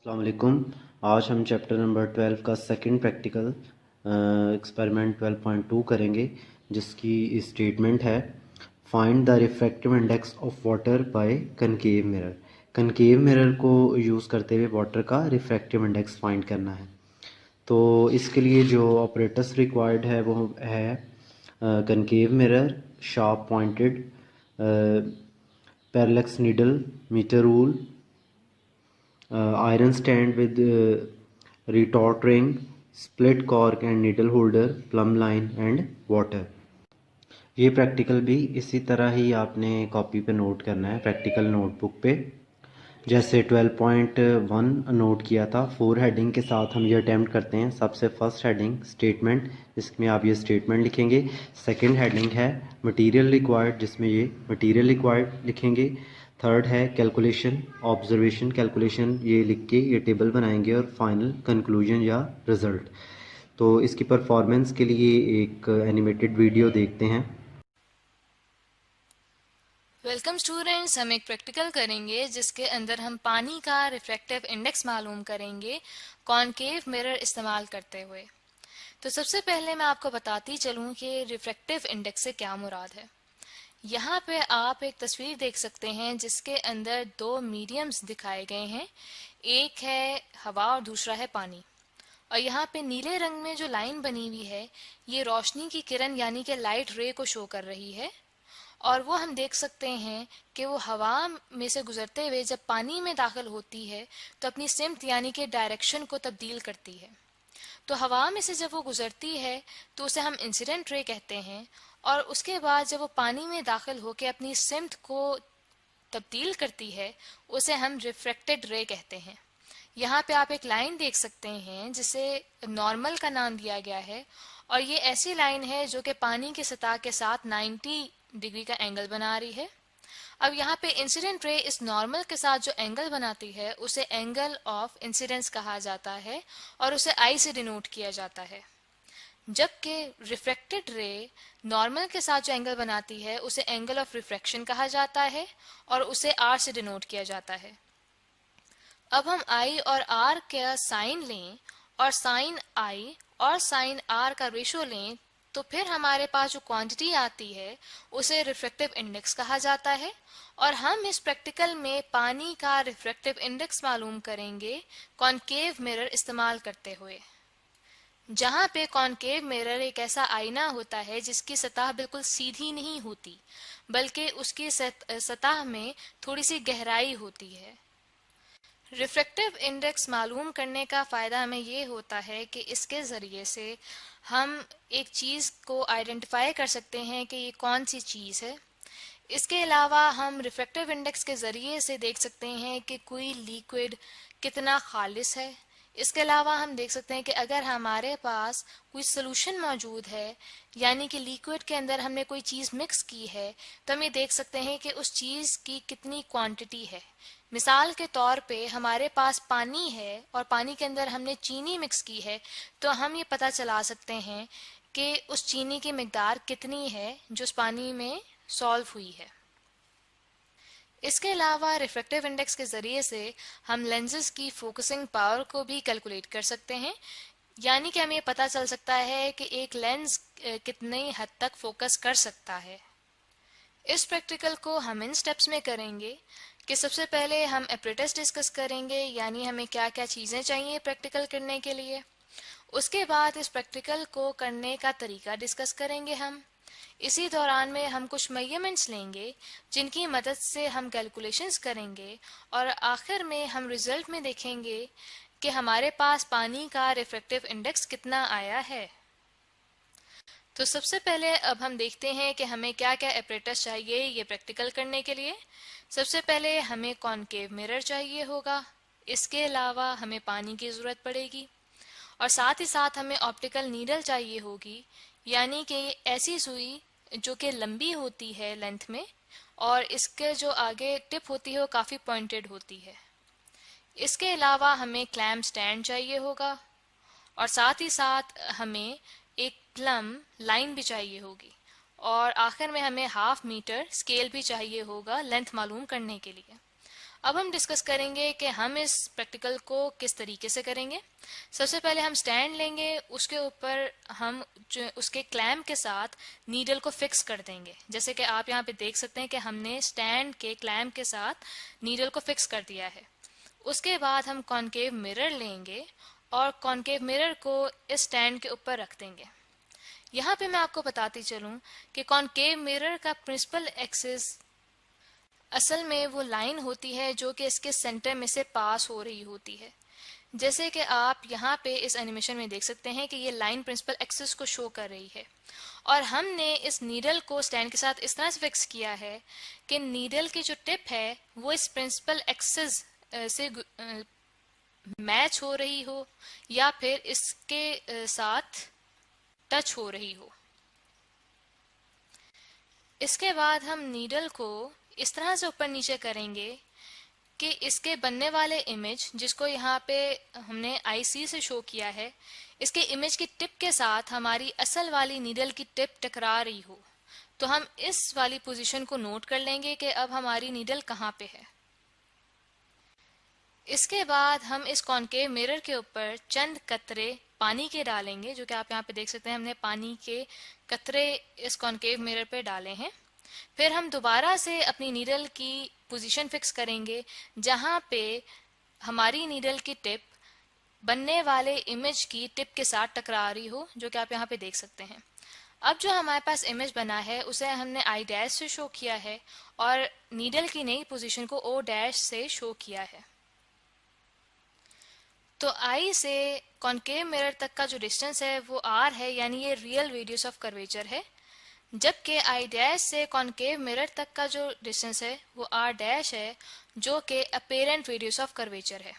अस्सलाम वालेकुम। आज हम चैप्टर नंबर 12 का सेकंड प्रैक्टिकल एक्सपेरिमेंट 12.2 करेंगे, जिसकी स्टेटमेंट है find the refractive index of water bye concave mirror. Concave mirror को यूज़ करते हुए वाटर का रिफ्रैक्टिव इंडेक्स फाइंड करना है। तो इसके लिए जो ऑपरेटर्स रिक्वायर्ड है वो है concave mirror, sharp pointed, parallax needle, metre rule, iron stand with retort ring, split cork and needle holder, plumb line and water। ये प्रैक्टिकल भी इसी तरह ही आपने कॉपी पे नोट करना है, प्रैक्टिकल नोटबुक पे। जैसे 12.1 नोट किया था, 4 हेडिंग के साथ हम ये अटैम्प्ट करते हैं। सबसे फर्स्ट हेडिंग स्टेटमेंट, इसमें आप ये स्टेटमेंट लिखेंगे। सेकंड हेडिंग है मटेरियल रिक्वायर्ड, जिसमें ये मटेरियल रिक्वायर्ड लिखेंगे। थर्ड है कैलकुलेशन, ऑब्जर्वेशन कैलकुलेशन, ये लिख के ये टेबल बनाएंगे। और फाइनल कंक्लूजन या रिज़ल्ट। तो इसकी परफॉर्मेंस के लिए एक एनिमेटेड वीडियो देखते हैं। वेलकम स्टूडेंट्स, हम एक प्रैक्टिकल करेंगे जिसके अंदर हम पानी का रिफ्रैक्टिव इंडेक्स मालूम करेंगे कॉनकेव मिरर इस्तेमाल करते हुए। तो सबसे पहले मैं आपको बताती चलूं कि रिफ्रैक्टिव इंडेक्स से क्या मुराद है। यहाँ पे आप एक तस्वीर देख सकते हैं जिसके अंदर दो मीडियम्स दिखाए गए हैं, एक है हवा और दूसरा है पानी। और यहाँ पे नीले रंग में जो लाइन बनी हुई है ये रोशनी की किरण यानी कि लाइट रे को शो कर रही है। और वो हम देख सकते हैं कि वो हवा में से गुजरते हुए जब पानी में दाखिल होती है तो अपनी सिमत यानी कि डायरेक्शन को तब्दील करती है। तो हवा में से जब वो गुजरती है तो उसे हम इंसिडेंट रे कहते हैं, और उसके बाद जब वो पानी में दाखिल होकर अपनी सिमत को तब्दील करती है उसे हम रिफ्रैक्टेड रे कहते हैं। यहाँ पे आप एक लाइन देख सकते हैं जिसे नॉर्मल का नाम दिया गया है, और ये ऐसी लाइन है जो कि पानी की सतह के साथ 90 डिग्री का एंगल बना रही है। अब यहाँ पे इंसिडेंट रे इस नॉर्मल के साथ जो एंगल बनाती है उसे एंगल ऑफ इंसिडेंस कहा जाता है और उसे आई से डिनोट किया जाता है। जबकि रिफ्रैक्टेड रे नॉर्मल के साथ जो एंगल बनाती है उसे एंगल ऑफ रिफ्रैक्शन कहा जाता है और उसे आर से डिनोट किया जाता है। अब हम आई और आर का साइन लें और साइन आई और साइन आर का रेशो लें तो फिर हमारे पास जो क्वांटिटी आती है उसे रिफ्रैक्टिव इंडेक्स कहा जाता है। और हम इस प्रैक्टिकल में पानी का रिफ्रैक्टिव इंडेक्स मालूम करेंगे कॉनकेव मिरर इस्तेमाल करते हुए, जहाँ पे कॉनकेव मिरर एक ऐसा आईना होता है जिसकी सतह बिल्कुल सीधी नहीं होती बल्कि उसकी सतह में थोड़ी सी गहराई होती है। रिफ्रैक्टिव इंडेक्स मालूम करने का फ़ायदा हमें ये होता है कि इसके ज़रिए से हम एक चीज़ को आइडेंटिफाई कर सकते हैं कि ये कौन सी चीज़ है। इसके अलावा हम रिफ्रैक्टिव इंडेक्स के ज़रिए से देख सकते हैं कि कोई लिक्विड कितना खालिस है। इसके अलावा हम देख सकते हैं कि अगर हमारे पास कोई सोल्यूशन मौजूद है यानी कि लिक्विड के अंदर हमने कोई चीज़ मिक्स की है तो हम ये देख सकते हैं कि उस चीज़ की कितनी क्वांटिटी है। मिसाल के तौर पे हमारे पास पानी है और पानी के अंदर हमने चीनी मिक्स की है तो हम ये पता चला सकते हैं कि उस चीनी की मिकदार कितनी है जो उस पानी में सॉल्व हुई है। इसके अलावा रिफ्रैक्टिव इंडेक्स के ज़रिए से हम लेंसेज की फोकसिंग पावर को भी कैलकुलेट कर सकते हैं, यानी कि हमें पता चल सकता है कि एक लेंस कितनी हद तक फोकस कर सकता है। इस प्रैक्टिकल को हम इन स्टेप्स में करेंगे कि सबसे पहले हम एपरेटस डिस्कस करेंगे, यानी हमें क्या क्या चीज़ें चाहिए प्रैक्टिकल करने के लिए। उसके बाद इस प्रैक्टिकल को करने का तरीका डिस्कस करेंगे हम। इसी दौरान में हम कुछ मेजरमेंट्स लेंगे जिनकी मदद से हम कैलकुलेशंस करेंगे, और आखिर में हम रिजल्ट में देखेंगे कि हमारे पास पानी का रिफ्रैक्टिव इंडेक्स कितना आया है। तो सबसे पहले अब हम देखते हैं कि हमें क्या क्या एपरेटस चाहिए ये प्रैक्टिकल करने के लिए। सबसे पहले हमें कॉनकेव मिरर चाहिए होगा, इसके अलावा हमें पानी की ज़रूरत पड़ेगी, और साथ ही साथ हमें ऑप्टिकल नीडल चाहिए होगी, यानी कि ऐसी सुई जो कि लंबी होती है लेंथ में और इसके जो आगे टिप होती है वो काफ़ी पॉइंटेड होती है। इसके अलावा हमें क्लैम्प स्टैंड चाहिए होगा, और साथ ही साथ हमें एक प्लम लाइन भी चाहिए होगी, और आखिर में हमें हाफ मीटर स्केल भी चाहिए होगा लेंथ मालूम करने के लिए। अब हम डिस्कस करेंगे कि हम इस प्रैक्टिकल को किस तरीके से करेंगे। सबसे पहले हम स्टैंड लेंगे, उसके ऊपर हम उसके क्लैंप के साथ नीडल को फिक्स कर देंगे। जैसे कि आप यहाँ पे देख सकते हैं कि हमने स्टैंड के क्लैंप के साथ नीडल को फिक्स कर दिया है। उसके बाद हम कॉनकेव मिरर लेंगे और कॉनकेव मिरर को इस स्टैंड के ऊपर रख देंगे। यहाँ पे मैं आपको बताती चलूँ कि कॉनकेव मिरर का प्रिंसिपल एक्सिस असल में वो लाइन होती है जो कि इसके सेंटर में से पास हो रही होती है। जैसे कि आप यहाँ पे इस एनिमेशन में देख सकते हैं कि ये लाइन प्रिंसिपल एक्सिस को शो कर रही है और हमने इस नीडल को स्टैंड के साथ इस तरह से फिक्स किया है कि नीडल की जो टिप है वो इस प्रिंसिपल एक्सिस से मैच हो रही हो या फिर इसके साथ टच हो रही हो। इसके बाद हम नीडल को इस तरह से ऊपर नीचे करेंगे कि इसके बनने वाले इमेज, जिसको यहाँ पे हमने आईसी से शो किया है, इसके इमेज की टिप के साथ हमारी असल वाली नीडल की टिप टकरा रही हो। तो हम इस वाली पोजीशन को नोट कर लेंगे कि अब हमारी नीडल कहाँ पे है। इसके बाद हम इस कॉनकेव मिरर के ऊपर चंद कतरे पानी के डालेंगे, जो कि आप यहाँ पे देख सकते हैं हमने पानी के कतरे इस कॉनकेव मिरर पे डाले हैं। फिर हम दोबारा से अपनी नीडल की पोजीशन फिक्स करेंगे जहाँ पे हमारी नीडल की टिप बनने वाले इमेज की टिप के साथ टकरा रही हो, जो कि आप यहाँ पे देख सकते हैं। अब जो हमारे पास इमेज बना है उसे हमने आई डैश से शो किया है और नीडल की नई पोजीशन को ओ डैश से शो किया है। तो आई से कॉनकेव मिरर तक का जो डिस्टेंस है वो आर है, यानी ये रियल रेडियस ऑफ कर्वेचर है, जबकि आई डैश से कॉनकेव मिरर तक का जो डिस्टेंस है वो आर डैश है, जो कि अपेरेंट रेडियस ऑफ कर्वेचर है।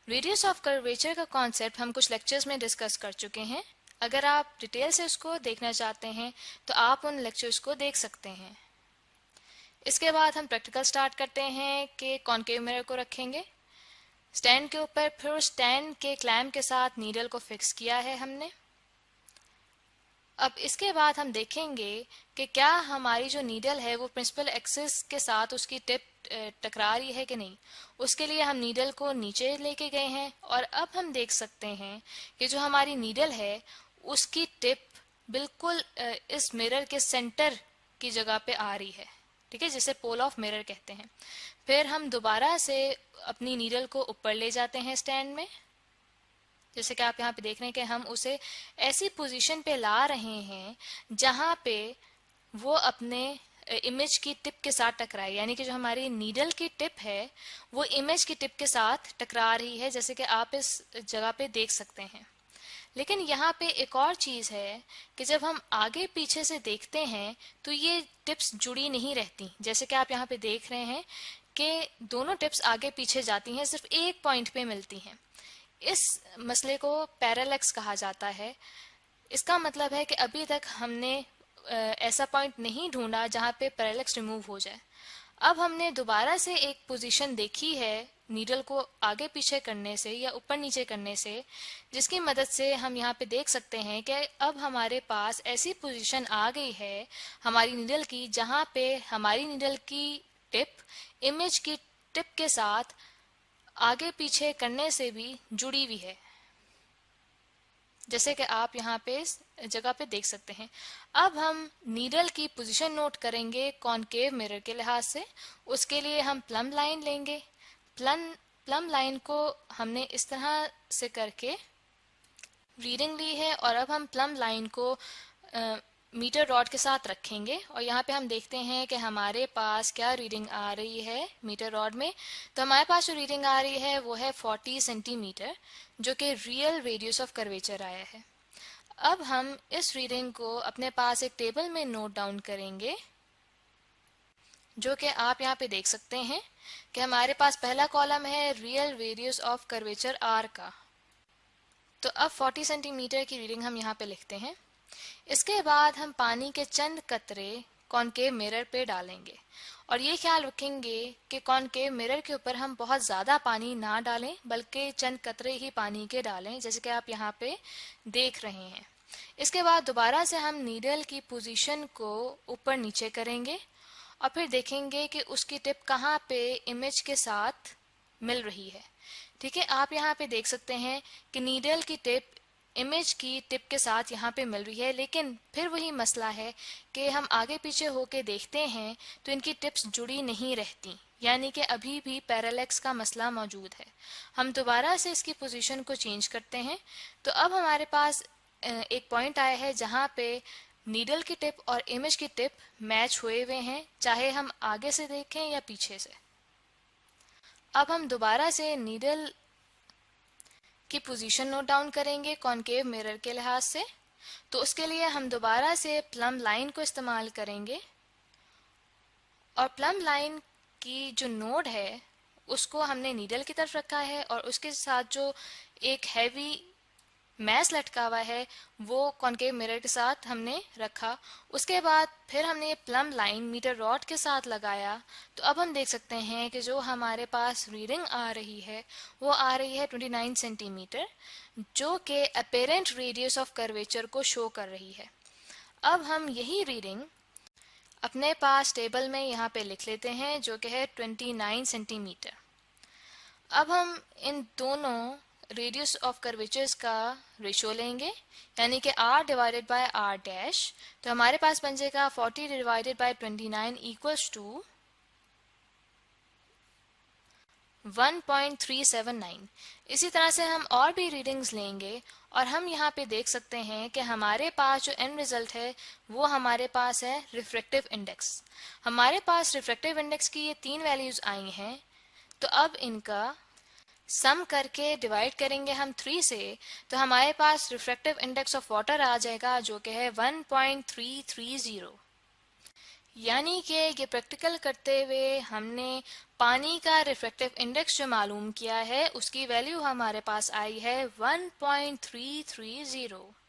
रेडियस ऑफ कर्वेचर का कॉन्सेप्ट हम कुछ लेक्चर्स में डिस्कस कर चुके हैं। अगर आप डिटेल से उसको देखना चाहते हैं तो आप उन लेक्चर्स को देख सकते हैं। इसके बाद हम प्रैक्टिकल स्टार्ट करते हैं कि कॉनकेव मिरर को रखेंगे स्टैंड के ऊपर, फिर स्टैंड के क्लैंप के साथ नीडल को फिक्स किया है हमने। अब इसके बाद हम देखेंगे कि क्या हमारी जो नीडल है वो प्रिंसिपल एक्सिस के साथ उसकी टिप टकरा रही है कि नहीं। उसके लिए हम नीडल को नीचे लेके गए हैं और अब हम देख सकते हैं कि जो हमारी नीडल है उसकी टिप बिल्कुल इस मिरर के सेंटर की जगह पे आ रही है, ठीक है, जिसे पोल ऑफ मिरर कहते हैं। फिर हम दोबारा से अपनी नीडल को ऊपर ले जाते हैं स्टैंड में, जैसे कि आप यहाँ पे देख रहे हैं कि हम उसे ऐसी पोजीशन पे ला रहे हैं जहाँ पे वो अपने इमेज की टिप के साथ टकराए, यानी कि जो हमारी नीडल की टिप है वो इमेज की टिप के साथ टकरा रही है, जैसे कि आप इस जगह पे देख सकते हैं। लेकिन यहाँ पे एक और चीज़ है कि जब हम आगे पीछे से देखते हैं तो ये टिप्स जुड़ी नहीं रहती। जैसे कि आप यहाँ पे देख रहे हैं कि दोनों टिप्स आगे पीछे जाती हैं, सिर्फ एक पॉइंट पे मिलती हैं। इस मसले को पैरेलैक्स कहा जाता है। इसका मतलब है कि अभी तक हमने ऐसा पॉइंट नहीं ढूंढा जहाँ पे पैरेलैक्स रिमूव हो जाए। अब हमने दोबारा से एक पोजीशन देखी है नीडल को आगे पीछे करने से या ऊपर नीचे करने से, जिसकी मदद से हम यहाँ पे देख सकते हैं कि अब हमारे पास ऐसी पोजीशन आ गई है हमारी नीडल की जहाँ पे हमारी नीडल की टिप इमेज की टिप के साथ आगे पीछे करने से भी जुड़ी हुई है, जैसे कि आप यहाँ पे इस जगह पे देख सकते हैं। अब हम नीडल की पोजीशन नोट करेंगे कॉनकेव मिरर के लिहाज से। उसके लिए हम प्लम लाइन लेंगे। प्लम लाइन को हमने इस तरह से करके रीडिंग ली है और अब हम प्लम लाइन को मीटर रॉड के साथ रखेंगे और यहाँ पे हम देखते हैं कि हमारे पास क्या रीडिंग आ रही है मीटर रॉड में। तो हमारे पास जो रीडिंग आ रही है वो है 40 सेंटीमीटर, जो कि रियल रेडियस ऑफ कर्वेचर आया है। अब हम इस रीडिंग को अपने पास एक टेबल में नोट डाउन करेंगे, जो कि आप यहाँ पे देख सकते हैं कि हमारे पास पहला कॉलम है real radius of curvature R का। तो अब 40 सेंटीमीटर की रीडिंग हम यहाँ पे लिखते हैं। इसके बाद हम पानी के चंद कतरे कॉनकेव मिरर पे डालेंगे और ये ख्याल रखेंगे कि कॉनकेव मिरर के ऊपर हम बहुत ज़्यादा पानी ना डालें, बल्कि चंद कतरे ही पानी के डालें, जैसे कि आप यहाँ पे देख रहे हैं। इसके बाद दोबारा से हम नीडल की पोजीशन को ऊपर नीचे करेंगे और फिर देखेंगे कि उसकी टिप कहाँ पे इमेज के साथ मिल रही है। ठीक है, आप यहाँ पे देख सकते हैं कि नीडल की टिप इमेज की टिप के साथ यहाँ पे मिल रही है, लेकिन फिर वही मसला है कि हम आगे पीछे होके देखते हैं तो इनकी टिप्स जुड़ी नहीं रहती, यानी कि अभी भी पैरेलैक्स का मसला मौजूद है। हम दोबारा से इसकी पोजीशन को चेंज करते हैं, तो अब हमारे पास एक पॉइंट आया है जहाँ पे नीडल की टिप और इमेज की टिप मैच हुए हुए हैं, चाहे हम आगे से देखें या पीछे से। अब हम दोबारा से नीडल की पोजीशन नोट डाउन करेंगे कॉनकेव मिरर के लिहाज से। तो उसके लिए हम दोबारा से प्लम लाइन को इस्तेमाल करेंगे और प्लम लाइन की जो नोड है उसको हमने नीडल की तरफ रखा है और उसके साथ जो एक हैवी मैश लटका हुआ है वो कॉनकेव मिरर के साथ हमने रखा। उसके बाद फिर हमने प्लम लाइन मीटर रॉड के साथ लगाया। तो अब हम देख सकते हैं कि जो हमारे पास रीडिंग आ रही है वो आ रही है 29 सेंटीमीटर, जो कि अपेरेंट रेडियस ऑफ कर्वेचर को शो कर रही है। अब हम यही रीडिंग अपने पास टेबल में यहाँ पे लिख लेते हैं, जो कि है 29 सेंटीमीटर। अब हम इन दोनों रेडियस ऑफ कर्वेचर्स का रेशियो लेंगे, यानी कि r divided by r dash. तो हमारे पास बन जाएगा 40 डिवाइडेड बाय 29 इक्वल्स टू 1.379। इसी तरह से हम और भी रीडिंग्स लेंगे और हम यहाँ पे देख सकते हैं कि हमारे पास जो एंड रिजल्ट है वो हमारे पास है रिफ्रैक्टिव इंडेक्स। हमारे पास रिफ्रैक्टिव इंडेक्स की ये 3 वैल्यूज आई हैं, तो अब इनका सम करके डिवाइड करेंगे हम 3 से, तो हमारे पास रिफ्रैक्टिव इंडेक्स ऑफ वाटर आ जाएगा जो कि है 1.330। यानी कि ये प्रैक्टिकल करते हुए हमने पानी का रिफ्रैक्टिव इंडेक्स जो मालूम किया है उसकी वैल्यू हमारे पास आई है 1.330।